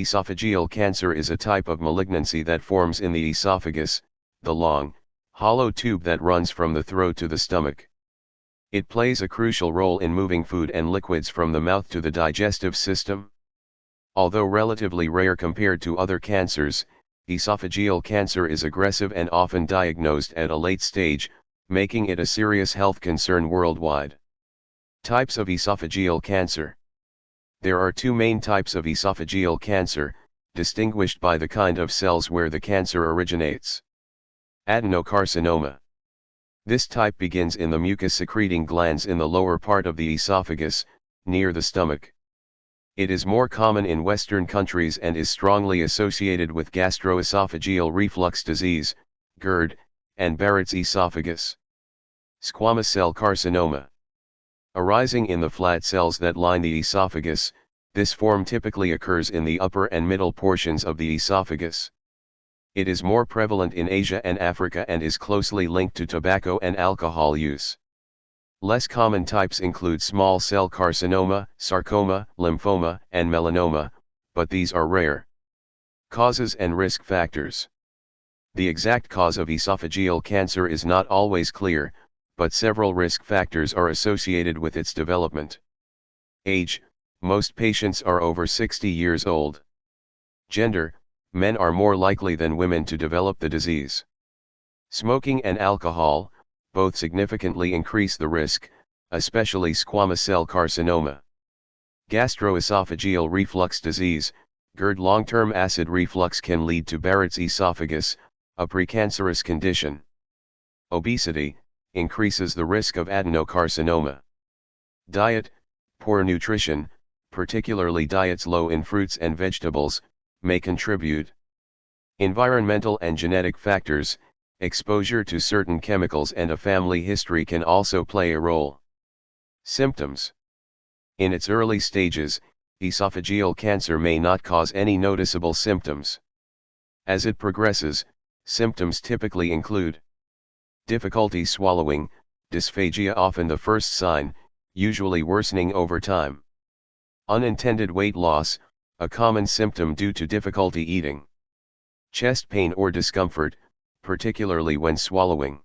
Esophageal cancer is a type of malignancy that forms in the esophagus, the long, hollow tube that runs from the throat to the stomach. It plays a crucial role in moving food and liquids from the mouth to the digestive system. Although relatively rare compared to other cancers, esophageal cancer is aggressive and often diagnosed at a late stage, making it a serious health concern worldwide. Types of esophageal cancer. There are two main types of esophageal cancer, distinguished by the kind of cells where the cancer originates. Adenocarcinoma. This type begins in the mucus-secreting glands in the lower part of the esophagus, near the stomach. It is more common in Western countries and is strongly associated with gastroesophageal reflux disease, GERD, and Barrett's esophagus. Squamous cell carcinoma. Arising in the flat cells that line the esophagus, this form typically occurs in the upper and middle portions of the esophagus. It is more prevalent in Asia and Africa and is closely linked to tobacco and alcohol use. Less common types include small cell carcinoma, sarcoma, lymphoma, and melanoma, but these are rare. Causes and risk factors. The exact cause of esophageal cancer is not always clear, but several risk factors are associated with its development. Age: most patients are over 60 years old. Gender: men are more likely than women to develop the disease. Smoking and alcohol, both significantly increase the risk, especially squamous cell carcinoma. Gastroesophageal reflux disease, GERD. Long-term acid reflux can lead to Barrett's esophagus, a precancerous condition. Obesity increases the risk of adenocarcinoma. Diet: poor nutrition, particularly diets low in fruits and vegetables, may contribute. Environmental and genetic factors, exposure to certain chemicals and a family history can also play a role. Symptoms. In its early stages, esophageal cancer may not cause any noticeable symptoms. As it progresses, symptoms typically include difficulty swallowing, dysphagia often the first sign, usually worsening over time. Unintended weight loss, a common symptom due to difficulty eating. Chest pain or discomfort, particularly when swallowing.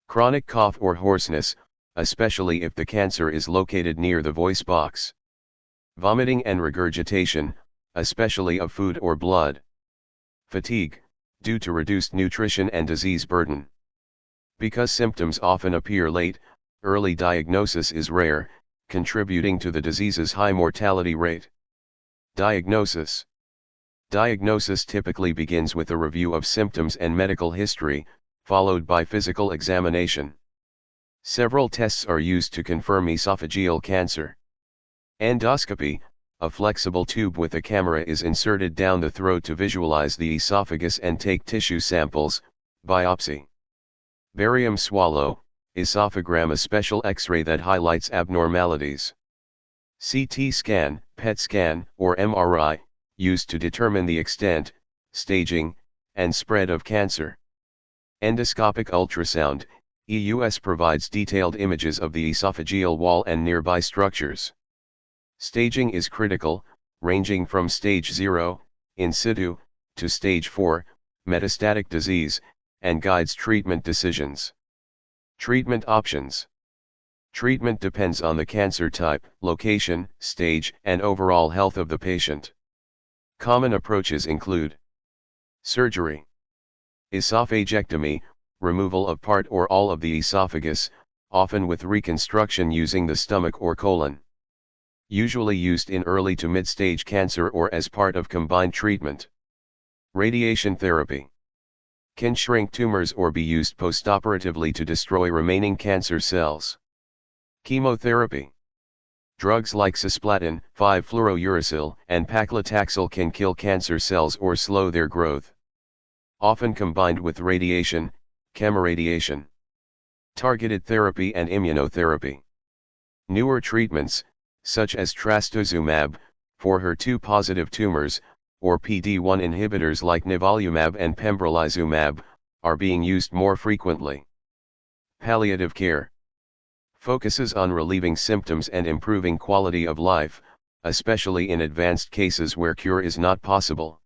Chronic cough or hoarseness, especially if the cancer is located near the voice box. Vomiting and regurgitation, especially of food or blood. Fatigue, due to reduced nutrition and disease burden. Because symptoms often appear late, early diagnosis is rare, contributing to the disease's high mortality rate. Diagnosis. Diagnosis typically begins with a review of symptoms and medical history, followed by physical examination. Several tests are used to confirm esophageal cancer. Endoscopy, a flexible tube with a camera is inserted down the throat to visualize the esophagus and take tissue samples. Biopsy. Barium swallow, esophagram, a special X-ray that highlights abnormalities. CT scan, PET scan, or MRI, used to determine the extent, staging, and spread of cancer. Endoscopic ultrasound, EUS, provides detailed images of the esophageal wall and nearby structures. Staging is critical, ranging from stage 0, in situ, to stage 4, metastatic disease, and guides treatment decisions. Treatment options. Treatment depends on the cancer type, location, stage, and overall health of the patient. Common approaches include surgery, esophagectomy, removal of part or all of the esophagus, often with reconstruction using the stomach or colon. Usually used in early to mid-stage cancer or as part of combined treatment. Radiation therapy can shrink tumors or be used postoperatively to destroy remaining cancer cells. Chemotherapy. Drugs like cisplatin, 5-fluorouracil, and paclitaxel can kill cancer cells or slow their growth. Often combined with radiation, chemoradiation. Targeted therapy and immunotherapy. Newer treatments, such as trastuzumab, for HER2-positive tumors, or PD-1 inhibitors like nivolumab and pembrolizumab, are being used more frequently. Palliative care focuses on relieving symptoms and improving quality of life, especially in advanced cases where cure is not possible.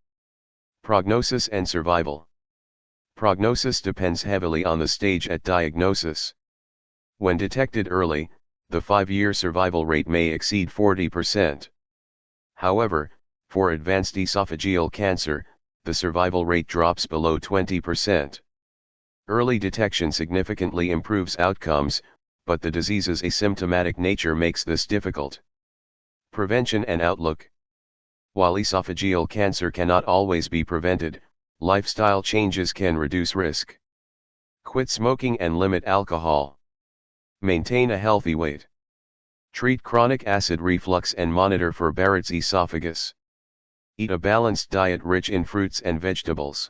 Prognosis and survival. Prognosis depends heavily on the stage at diagnosis. When detected early, the 5-year survival rate may exceed 40%. However, for advanced esophageal cancer, the survival rate drops below 20%. Early detection significantly improves outcomes, but the disease's asymptomatic nature makes this difficult. Prevention and outlook. While esophageal cancer cannot always be prevented, lifestyle changes can reduce risk. Quit smoking and limit alcohol. Maintain a healthy weight. Treat chronic acid reflux and monitor for Barrett's esophagus. Eat a balanced diet rich in fruits and vegetables.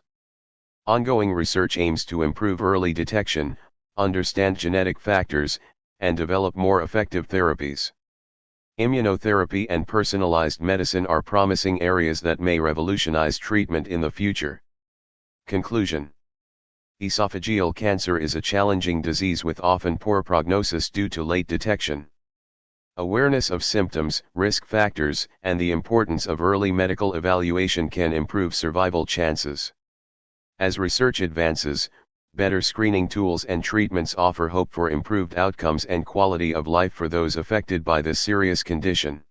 Ongoing research aims to improve early detection, understand genetic factors, and develop more effective therapies. Immunotherapy and personalized medicine are promising areas that may revolutionize treatment in the future. Conclusion. Esophageal cancer is a challenging disease with often poor prognosis due to late detection. Awareness of symptoms, risk factors, and the importance of early medical evaluation can improve survival chances. As research advances, better screening tools and treatments offer hope for improved outcomes and quality of life for those affected by this serious condition.